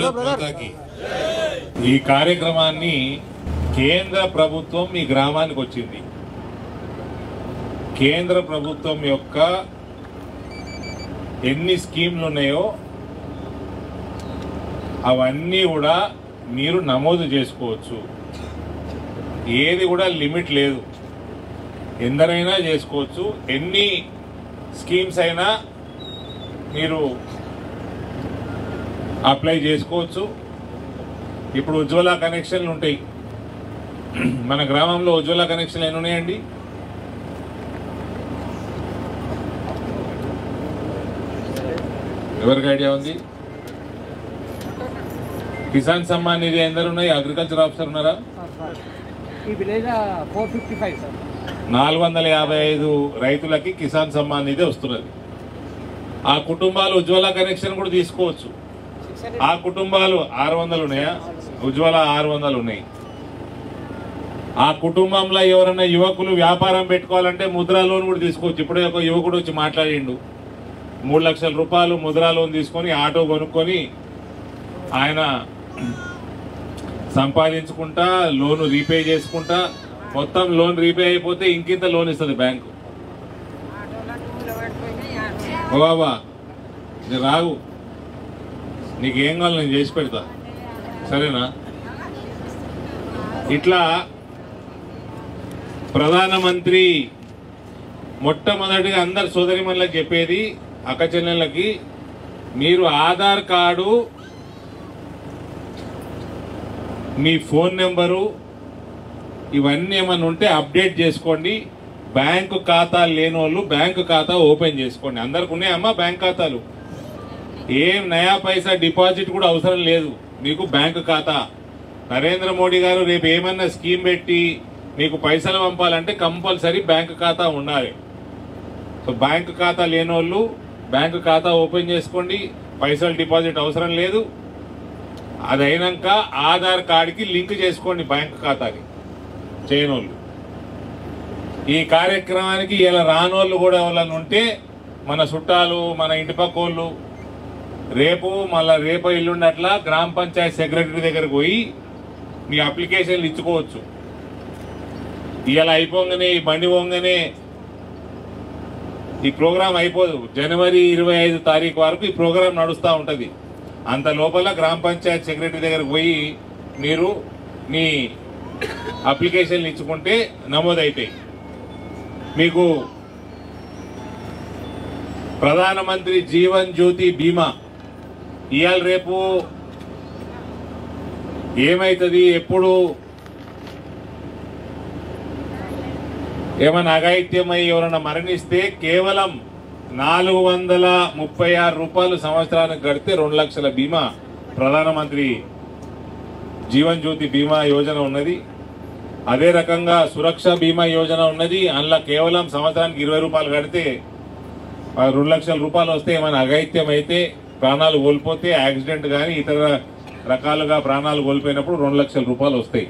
భారత్ మాతాకి. ఈ కార్యక్రమాన్ని కేంద్ర ప్రభుత్వం మీ గ్రామానికి వచ్చింది. కేంద్ర ప్రభుత్వం యొక్క ఎన్ని స్కీమ్లు ఉన్నాయో అవన్నీ కూడా మీరు నమోదు చేసుకోవచ్చు. ఏది కూడా లిమిట్ లేదు, ఎందరైనా చేసుకోవచ్చు. ఎన్ని స్కీమ్స్ అయినా మీరు అప్లై చేసుకోవచ్చు. ఇప్పుడు ఉజ్వల కనెక్షన్లు ఉంటాయి. మన గ్రామంలో ఉజ్వల కనెక్షన్లు ఎన్ని ఉన్నాయండి? ఎవరికి ఐడియా ఉంది? కిసాన్ సమ్మాన్ నిధి ఎందరు ఉన్నాయి? అగ్రికల్చర్ ఆఫీసర్ ఉన్నారా? 455 రైతులకి కిసాన్ సమ్మాన్ నిధి వస్తున్నది. ఆ కుటుంబాలు ఉజ్వల కనెక్షన్ కూడా తీసుకోవచ్చు. ఆ కుటుంబాలు 600 ఉన్నాయా? ఉజ్వల 600 ఉన్నాయి. ఆ కుటుంబంలో ఎవరైనా యువకులు వ్యాపారం పెట్టుకోవాలంటే ముద్రా లోన్ కూడా తీసుకోవచ్చు. ఇప్పుడే ఒక యువకుడు వచ్చి మాట్లాడిండు. 3 లక్షల రూపాయలు ముద్రా లోన్ తీసుకొని ఆటో కొనుక్కొని ఆయన సంపాదించుకుంటా లోన్ రీపే చేసుకుంటా, మొత్తం లోన్ రీపే అయిపోతే ఇంకింత లోన్ ఇస్తుంది బ్యాంకు. ఓ బాబా నీ రాగు, నీకేం కావాలి నేను చేసి పెడతా, సరేనా? ఇట్లా ప్రధానమంత్రి మొట్టమొదటిగా అందరు సోదరిమణులకు చెప్పేది, అక్క చెల్లెళ్ళకి, మీరు ఆధార్ కార్డు, మీ ఫోన్ నెంబరు ఇవన్నీ ఏమన్నా ఉంటే అప్డేట్ చేసుకోండి. బ్యాంకు ఖాతాలు లేని వాళ్ళు బ్యాంకు ఖాతా ఓపెన్ చేసుకోండి. అందరికి ఉన్నాయమ్మా బ్యాంక్ ఖాతాలు. ఏం నయా పైసా డిపాజిట్ కూడా అవసరం లేదు, మీకు బ్యాంకు ఖాతా. నరేంద్ర మోడీ గారు రేపు ఏమన్నా స్కీమ్ పెట్టి మీకు పైసలు పంపాలంటే కంపల్సరీ బ్యాంకు ఖాతా ఉండాలి. సో బ్యాంకు ఖాతా లేని వాళ్ళు బ్యాంకు ఖాతా ఓపెన్ చేసుకోండి. పైసలు డిపాజిట్ అవసరం లేదు. అది అయినాక ఆధార్ కార్డుకి లింక్ చేసుకోండి బ్యాంకు ఖాతాకి చేయనోళ్ళు. ఈ కార్యక్రమానికి ఇలా రానోళ్ళు కూడా ఎవరైనా ఉంటే మన చుట్టాలు, మన ఇంటి పక్క వాళ్ళు, రేపు ఎల్లుండట్లా గ్రామ పంచాయతీ సెక్రటరీ దగ్గరకు పోయి మీ అప్లికేషన్లు ఇచ్చుకోవచ్చు. ఇలా అయిపోగానే ఈ బండి పోగానే ఈ ప్రోగ్రాం అయిపోదు. జనవరి 25 తారీఖు వరకు ఈ ప్రోగ్రాం నడుస్తూ ఉంటుంది. అంత లోపల గ్రామ పంచాయతీ సెక్రటరీ దగ్గరకు పోయి మీరు మీ అప్లికేషన్లు ఇచ్చుకుంటే నమోదైతాయి. మీకు ప్రధానమంత్రి జీవన్ జ్యోతి బీమా ఇవాళ రేపు ఏమైతుంది, ఎప్పుడు ఏమైనా అఘాయిత్యమై ఎవరైనా మరణిస్తే కేవలం 436 రూపాయలు సంవత్సరానికి కడితే 2 లక్షల బీమా ప్రధానమంత్రి జీవన్ జ్యోతి బీమా యోజన ఉన్నది. అదే రకంగా సురక్ష బీమా యోజన ఉన్నది. అందులో కేవలం సంవత్సరానికి 20 రూపాయలు కడితే 2 లక్షల రూపాయలు వస్తే ఏమైనా అఘాయిత్యం అయితే, ప్రాణాలు కోల్పోతే, యాక్సిడెంట్ కానీ ఇతర రకాలుగా ప్రాణాలు కోల్పోయినప్పుడు 2 లక్షల రూపాయలు వస్తాయి.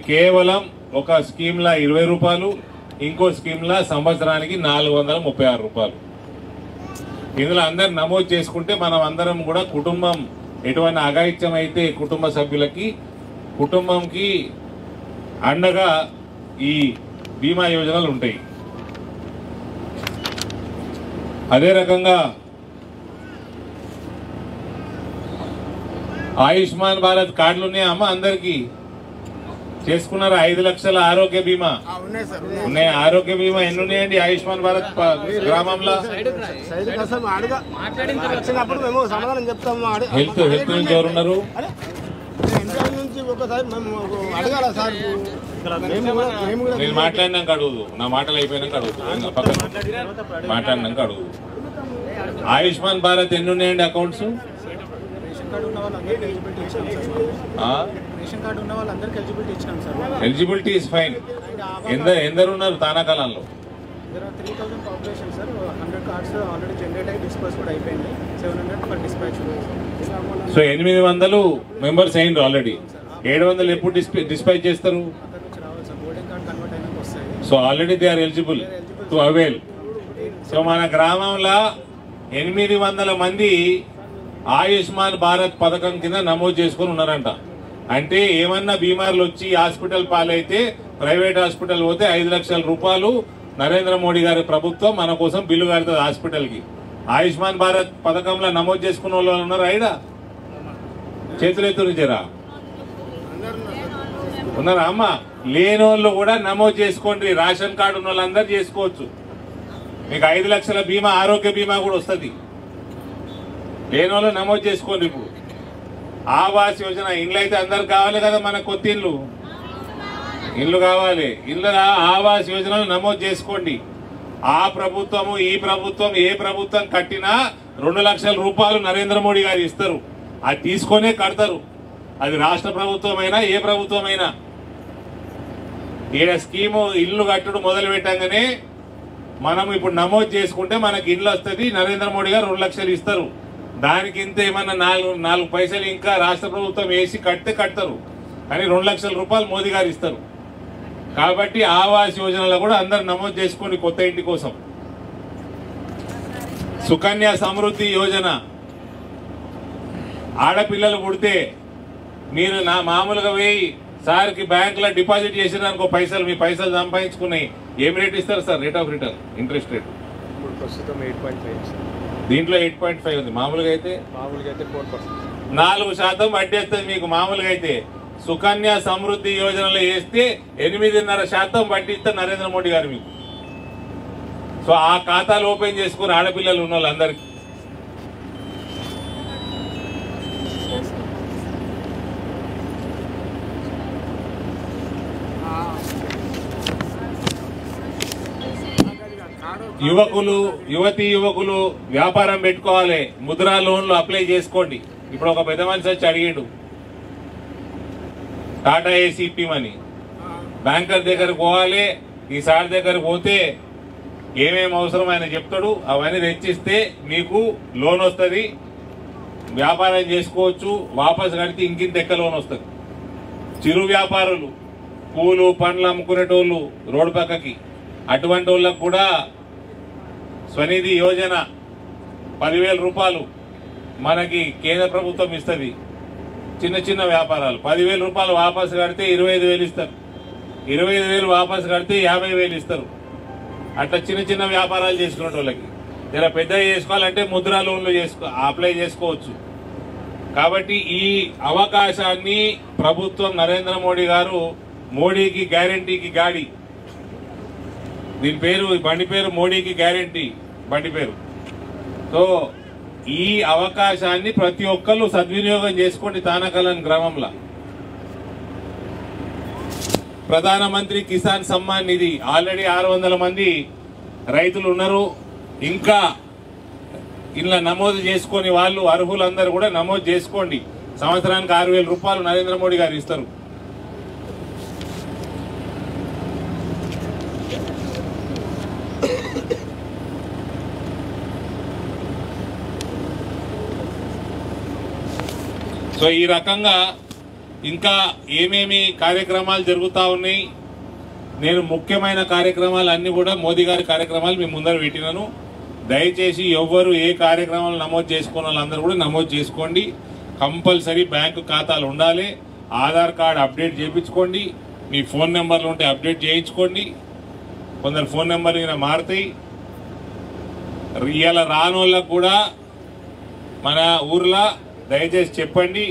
కేవలం ఒక స్కీమ్లా 20 రూపాయలు, ఇంకో స్కీమ్లా సంవత్సరానికి 436 రూపాయలు. ఇందులో అందరు నమోదు చేసుకుంటే మనం అందరం కూడా కుటుంబం ఎటువంటి అఘాయిత్యం అయితే కుటుంబ సభ్యులకి, కుటుంబంకి అండగా ఈ బీమా యోజనలు ఉంటాయి. అదే రకంగా ఆయుష్మాన్ భారత్ కార్డులు ఉన్నాయమ్మా అందరికి? చేసుకున్నారా? 5 లక్షల ఆరోగ్య బీమా ఉన్నాయి. ఆరోగ్య బీమా ఎన్ని ఉన్నాయండి ఆయుష్మాన్ భారత్ గ్రామంలో? హెల్త్ నుంచి ఎవరున్నారు? నేను మాట్లాడినాక అడుగుదు, నా మాటలు అయిపోయినాక అడుగుదు, మాట్లాడినాక అడుగుదు. ఆయుష్మాన్ భారత్ ఎన్ని ఉన్నాయండి అకౌంట్స్? Eligibility is fine. ఎందరు ఉన్నారు తానాకాలంలో? సో 800 మెంబర్స్ అయిండ్రు ఆల్రెడీ. 700 ఎప్పుడు డిస్పాచ్ చేస్తారు? So already they are eligible to avail. So మన గ్రామంలో 800 మంది ఆయుష్మాన్ భారత్ పథకం కింద నమోదు చేసుకుని ఉన్నారంట. అంటే ఏమన్నా బీమార్లు వచ్చి హాస్పిటల్ పాలైతే ప్రైవేట్ హాస్పిటల్ పోతే 5 లక్షల రూపాయలు నరేంద్ర మోడీ గారి ప్రభుత్వం మన కోసం బిల్లు కడుతుంది హాస్పిటల్కి. ఆయుష్మాన్ భారత్ పథకంలో నమోదు చేసుకున్న వాళ్ళు ఉన్నారు. అయినా చేతులెత్తు నుంచారా ఉన్నారా అమ్మ? లేని వాళ్ళు కూడా నమోదు చేసుకోండి. రేషన్ కార్డు ఉన్న వాళ్ళందరూ చేసుకోవచ్చు. మీకు 5 లక్షల బీమా, ఆరోగ్య బీమా కూడా వస్తుంది. లేని వాళ్ళు నమోదు చేసుకోండి. ఇప్పుడు ఆవాస్ యోజన ఇండ్లు అయితే అందరికి కావాలి కదా, మన కొత్త ఇల్లు కావాలి. ఇల్లు ఆవాస్ యోజనలు నమోదు చేసుకోండి. ఆ ప్రభుత్వము ఈ ప్రభుత్వం ఏ ప్రభుత్వం కట్టినా 2 లక్షల రూపాయలు నరేంద్ర మోడీ గారు ఇస్తారు. అది తీసుకొనే కడతారు. అది రాష్ట్ర ప్రభుత్వమైనా ఏ ప్రభుత్వమైనా. ఈడ స్కీము ఇల్లు కట్టుడు మొదలు పెట్టంగానే మనం ఇప్పుడు నమోదు చేసుకుంటే మనకి ఇల్లు వస్తుంది. నరేంద్ర మోడీ గారు 2 లక్షలు ఇస్తారు. దానికి ఇంత ఏమన్నా 4 పైసలు ఇంకా రాష్ట్ర ప్రభుత్వం వేసి కడతారు. కానీ 2 లక్షల రూపాయలు మోదీ గారు ఇస్తారు. కాబట్టి ఆవాస్ యోజనలో కూడా అందరు నమోదు చేసుకోండి కొత్త ఇంటి కోసం. సుకన్య సమృద్ధి యోజన, ఆడపిల్లలు పుడితే మీరు మామూలుగా పోయి సార్కి బ్యాంకులో డిపాజిట్ చేసినారనుకో పైసలు, మీ పైసలు సంపాదించుకున్నాయి, ఏం రేట్ ఇస్తారు sir? Rate of return, interest rate ప్రస్తుతం 8.5. దీంట్లో 8.5 ఉంది. మామూలుగా అయితే 4%. 4% వడ్డీ వస్తుంది మీకు. మామూలుగా అయితే సుకన్య సమృద్ధి యోజనలో వేస్తే 8.5% వడ్డీ ఇస్తారు నరేంద్ర మోడీ గారు మీకు. సో ఆ ఖాతాలు ఓపెన్ చేసుకుని ఆడపిల్లలు ఉన్న వాళ్ళందరికీ. యువకులు వ్యాపారం పెట్టుకోవాలి. ముద్రా లోన్లు అప్లై చేసుకోండి. ఇప్పుడు ఒక పెద్ద మనిషి వచ్చి అడిగాడు టాటా ఏసీపీ మని. బ్యాంకర్ దగ్గరకు పోవాలి. ఈ సార్ దగ్గరకు పోతే ఏమేమి అవసరం ఆయన చెప్తాడు. అవన్నీ తెచ్చిస్తే మీకు లోన్ వస్తుంది. వ్యాపారం చేసుకోవచ్చు. వాపసు కడితే ఇంకింత ఎక్క లోన్ వస్తుంది. చిరు వ్యాపారులు, పూలు పండ్లు అమ్ముకునేటోళ్ళు రోడ్డు పక్కకి, అటువంటి వాళ్ళకు కూడా స్వనిధి యోజన 10,000 రూపాయలు మనకి కేంద్ర ప్రభుత్వం ఇస్తుంది. చిన్న వ్యాపారాలు 10,000 రూపాయలు వాపసు కడితే 25,000 ఇస్తారు. 25,000 వాపసు కడితే 50,000 ఇస్తారు. అట్లా చిన్న వ్యాపారాలు చేసుకునే వాళ్ళకి. ఇలా పెద్దగా చేసుకోవాలంటే ముద్రా లోన్లు అప్లై చేసుకోవచ్చు. కాబట్టి ఈ అవకాశాన్ని ప్రభుత్వం నరేంద్ర మోడీ గారు, మోడీకి గ్యారంటీకి గాడి, దీని పేరు, బండి పేరు మోడీకి గ్యారంటీ బండి పేరు. సో ఈ అవకాశాన్ని ప్రతి ఒక్కరు సద్వినియోగం చేసుకోండి. తానకలన్ గ్రామంలో ప్రధానమంత్రి కిసాన్ సమ్మాన్ నిధి ఆల్రెడీ 600 మంది రైతులు ఉన్నారు. ఇంకా ఇలా నమోదు చేసుకొని వాళ్ళు అర్హులందరూ కూడా నమోదు చేసుకోండి. సంవత్సరానికి 6,000 రూపాయలు నరేంద్ర మోడీ గారు ఇస్తారు. సో ఈ రకంగా ఇంకా ఏమేమి కార్యక్రమాలు జరుగుతూ ఉన్నాయి. నేను ముఖ్యమైన కార్యక్రమాలు అన్ని కూడా మోదీ గారి కార్యక్రమాలు మీ ముందర పెట్టినాను. దయచేసి ఎవ్వరు ఏ కార్యక్రమాలు నమోదు చేసుకున్న వాళ్ళందరూ కూడా నమోదు చేసుకోండి. కంపల్సరీ బ్యాంకు ఖాతాలు ఉండాలి. ఆధార్ కార్డు అప్డేట్ చేయించుకోండి. మీ ఫోన్ నెంబర్లు ఉంటే అప్డేట్ చేయించుకోండి. కొందరు ఫోన్ నెంబర్లు ఇలా మారుతాయి. ఇలా రాని వాళ్ళకు కూడా మన ఊర్లో దయచేసి చెప్పండి.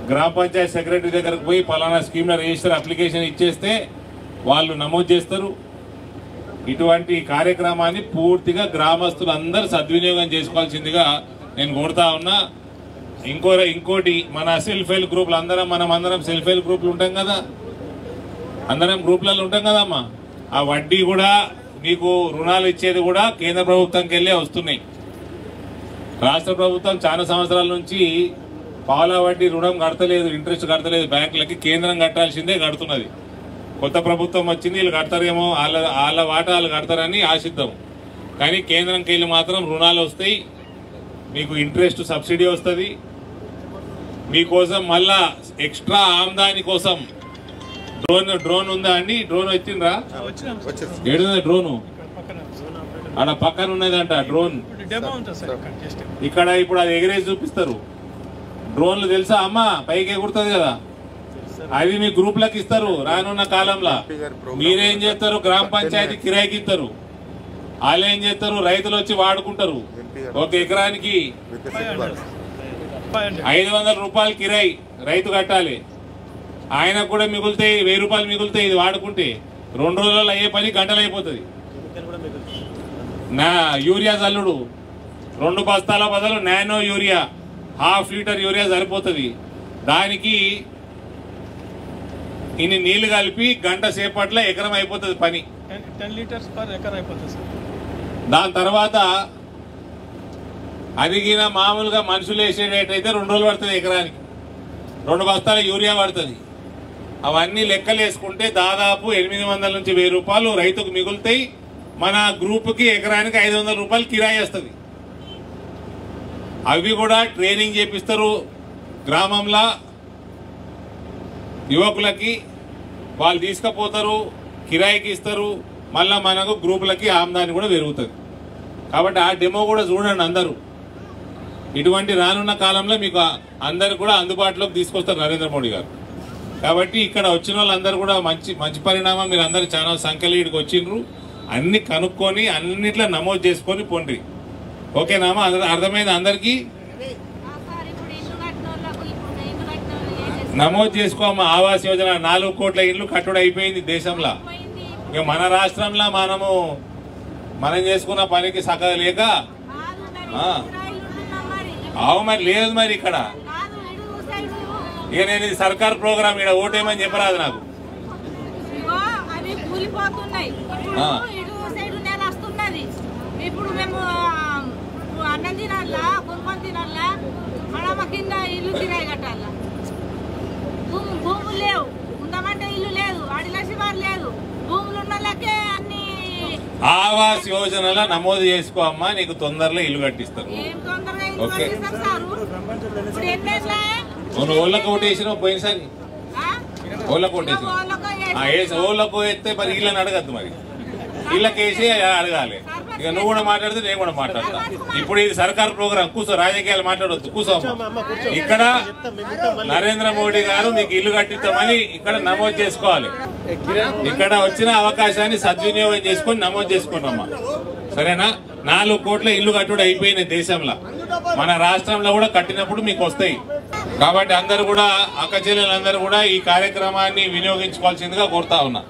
గ్రామ పంచాయతీ సెక్రటరీ దగ్గరకు పోయి పలానా స్కీమ్లో రిజిస్టర్ అప్లికేషన్ ఇచ్చేస్తే వాళ్ళు నమోదు చేస్తారు. ఇటువంటి కార్యక్రమాన్ని పూర్తిగా గ్రామస్తులు అందరూ సద్వినియోగం చేసుకోవాల్సిందిగా నేను కోరుతా ఉన్నా. ఇంకోటి మన సెల్ఫ్ హెల్ప్ గ్రూపులు అందరం సెల్ఫ్ హెల్ప్ గ్రూపులు ఉంటాం కదా, అందరం గ్రూపులలో ఉంటాం కదమ్మా. ఆ వడ్డీ కూడా మీకు రుణాలు ఇచ్చేది కూడా కేంద్ర ప్రభుత్వంకి వెళ్ళే వస్తున్నాయి. రాష్ట్ర ప్రభుత్వం చాలా సంవత్సరాల నుంచి పావుల వడ్డీ రుణం కడతలేదు, ఇంట్రెస్ట్ కడతలేదు. బ్యాంకులకి కేంద్రం కట్టాల్సిందే కడుతున్నది. కొత్త ప్రభుత్వం వచ్చింది, వీళ్ళు కడతారేమో, వాళ్ళ వాటా వాళ్ళు కడతారని ఆశిద్దాం. కానీ కేంద్రంకి వెళ్ళి మాత్రం రుణాలు వస్తాయి, మీకు ఇంట్రెస్ట్ సబ్సిడీ వస్తుంది. మీకోసం మళ్ళా ఎక్స్ట్రా ఆమ్దాని కోసం డ్రోన్ ఉందా అండి? డ్రోన్ వచ్చిండ్రా? ఏడుందా డ్రోను? ఆడ పక్కన ఉన్నదంట డ్రోన్. ఇక్కడ ఇప్పుడు అది ఎగిరేసి చూపిస్తారు. డ్రోన్లు తెలుసా అమ్మా? పైకి ఎగురుతుంది కదా, అవి మీ గ్రూప్లకు ఇస్తారు. రానున్న కాలంలో మీరేం చేస్తారు? గ్రామ పంచాయతీ కిరాయికి ఇస్తారు. వాళ్ళు ఏం చేస్తారు? రైతులు వచ్చి వాడుకుంటారు. ఒక ఎకరానికి 500 రూపాయలు కిరాయి రైతు కట్టాలి. ఆయనకు కూడా మిగులుతాయి 1000 రూపాయలు మిగులుతాయి. ఇది వాడుకుంటే 2 రోజులలో అయ్యే పని గంటలు అయిపోతుంది. నా యూరియా చల్లుడు 2 బస్తాల బదులు నానో యూరియా 1/2 లీటర్ యూరియా సరిపోతుంది. దానికి ఇన్ని నీళ్లు కలిపి గంట సేపట్లో ఎకరం అయిపోతుంది పని. 10 లీటర్స్ పర్ ఎకర్ అయిపోతుంది సార్. దాని తర్వాత అదిగిన మామూలుగా మనుషులు వేసేటైతే 2 రోజులు పడుతుంది. ఎకరానికి 2 బస్తాల యూరియా పడుతుంది. అవన్నీ లెక్కలు వేసుకుంటే దాదాపు 800 నుంచి 1000 రూపాయలు రైతుకు మిగులుతాయి. మన గ్రూప్కి ఎకరానికి 500 రూపాయలు కిరాయి వస్తుంది. అవి కూడా ట్రైనింగ్ చేపిస్తారు గ్రామంలో యువకులకి. వాళ్ళు తీసుకుపోతారు, కిరాయికి ఇస్తారు. మళ్ళా మనకు గ్రూపులకి ఆమ్దాని కూడా పెరుగుతుంది. కాబట్టి ఆ డెమో కూడా చూడండి అందరూ. ఇటువంటి రానున్న కాలంలో మీకు అందరు కూడా అందుబాటులోకి తీసుకొస్తారు నరేంద్ర మోడీ గారు. కాబట్టి ఇక్కడ వచ్చిన వాళ్ళందరూ కూడా మంచి పరిణామం. మీరు అందరు చాలా సంఖ్యలో ఇక్కడికి వచ్చిండ్రు. అన్ని కనుక్కొని అన్నిట్లో నమోదు చేసుకొని పోండి. ఓకేనామా? అర్థమైంది అందరికీ? నమోదు చేసుకోమా. ఆవాస్ యోజన 4 కోట్ల ఇళ్లు కట్టుడు అయిపోయింది దేశంలో. ఇక మన రాష్ట్రంలో మనం చేసుకున్న పనికి సగం లేక మరి లేదు. మరి ఇక్కడ ఇక నేను ఇది సర్కార్ ప్రోగ్రామ్, ఇక్కడ ఓటేమని చెప్పరాదు నాకు. ఇప్పుడు మేము అన్నం తినాలా, కొనుక్కొని తినాలా, మడమ కింద ఇల్లు కిరాయి కట్టాలా. భూములు లేవు, ఉందామంటే ఇల్లు లేదు, అడిలసివారు లేదు. భూములు ఉన్న వాళ్ళకే అన్ని ఆవాస్ యోజనలో నమోదు చేసుకో అమ్మా, నీకు తొందరలో ఇల్లు కట్టిస్తారు. ఏం తొందరగా ఇల్లు కట్టిస్తారు సారు? ఇప్పుడు ఎన్నేళ్ళ నువ్వు ఓళ్ళకు ఓటేసినావు పోయినసారి? ఓళ్ళకు ఓటేసినావు. ఓళ్ళకు వేస్తే మరి వీళ్ళని అడగద్దు. మరి వీళ్ళకేసి అడగాలి. ఇక నువ్వు కూడా మాట్లాడితే నేను కూడా మాట్లాడతా. ఇప్పుడు ఇది సర్కార్ ప్రోగ్రామ్, కూర్చో. రాజకీయాలు మాట్లాడొద్దు, కూర్చో. ఇక్కడ నరేంద్ర మోడీ గారు మీకు ఇల్లు కట్టిస్తామని ఇక్కడ నమోదు చేసుకోవాలి. ఇక్కడ వచ్చిన అవకాశాన్ని సద్వినియోగం చేసుకొని నమోదు చేసుకున్నామ్మా, సరేనా? 4 కోట్ల ఇల్లు కట్టుడు అయిపోయినాయి దేశంలో. మన రాష్ట్రంలో కూడా కట్టినప్పుడు మీకు వస్తాయి. కాబట్టి అందరూ కూడా, అక్క చెల్లెలందరూ కూడా ఈ కార్యక్రమాన్ని వినియోగించుకోవాల్సిందిగా కోరుతా ఉన్నా.